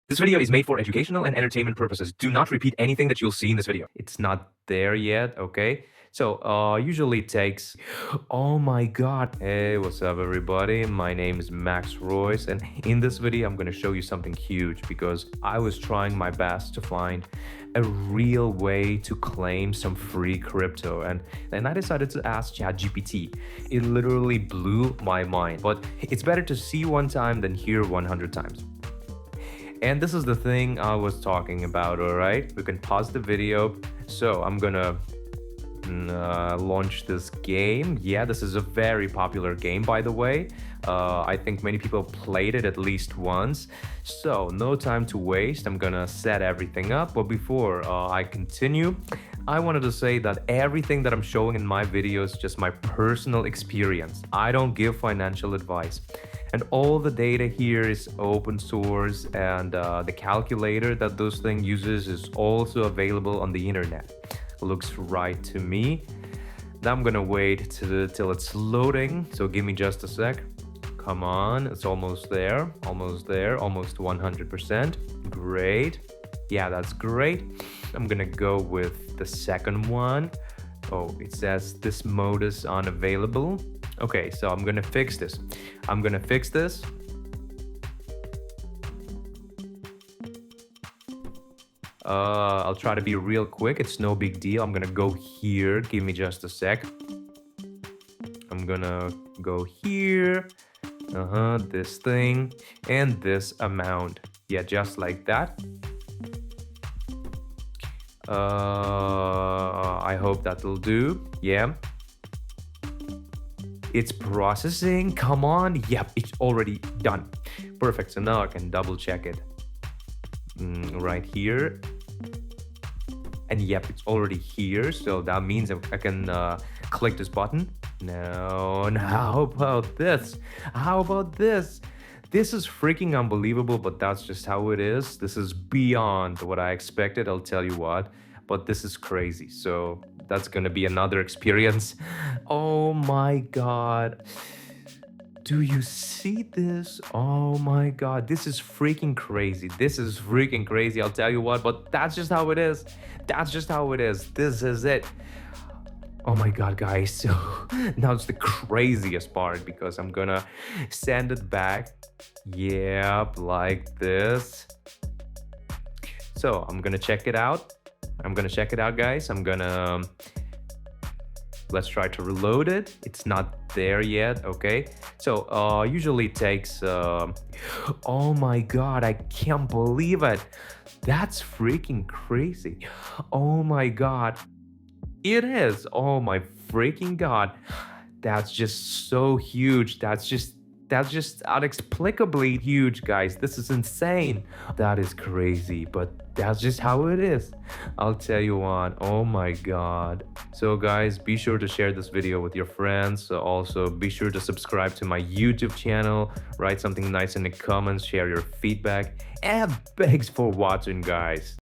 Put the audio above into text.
This video is made for educational and entertainment purposes. Do not repeat anything that you'll see in this video. It's not there yet, okay? So usually it takes, oh my god. Hey, what's up everybody? My name is Max Royce, and in this video I'm gonna show you something huge because I was trying my best to find a real way to claim some free crypto, and then I decided to ask ChatGPT. It literally blew my mind, but it's better to see one time than hear 100 times. And this is the thing I was talking about, all right? We can pause the video. So I'm gonna launch this game. Yeah, this is a very popular game, by the way. I think many people played it at least once. So no time to waste. I'm gonna set everything up. But before I continue, I wanted to say that everything that I'm showing in my video is just my personal experience. I don't give financial advice. And all the data here is open source, and the calculator that those thing uses is also available on the internet. Looks right to me. Now I'm gonna wait till it's loading, so give me just a sec. Come on, it's almost there, almost 100%. Great. Yeah, that's great. I'm gonna go with the second one. Oh, it says this mode is unavailable. Okay, so I'm gonna fix this. I'll try to be real quick. It's no big deal. I'm gonna go here. Give me just a sec. I'm gonna go here. This thing and this amount. Yeah, just like that. I hope that'll do. Yeah. It's processing. Come on. Yep, it's already done. Perfect. So now I can double check it. Right here. And yep, it's already here. So that means I can click this button. No, and how about this? How about this? This is freaking unbelievable, but that's just how it is. This is beyond what I expected, I'll tell you what. But this is crazy. So that's gonna be another experience. Oh my god. Do you see this? Oh my god, this is freaking crazy. This is freaking crazy, I'll tell you what, but that's just how it is. That's just how it is. This is it. Oh my god, guys. So now it's the craziest part because I'm gonna send it back. Yep, like this. So I'm gonna check it out. Guys. Let's try to reload it. It's not there yet. Okay, so usually it takes oh my god, I can't believe it. That's freaking crazy. Oh my god, it is. Oh my freaking god, that's just so huge. That's just inexplicably huge, guys. This is insane. That is crazy, but that's just how it is. I'll tell you what. Oh my god. So guys, be sure to share this video with your friends. Also be sure to subscribe to my YouTube channel, write something nice in the comments, share your feedback, and thanks for watching, guys.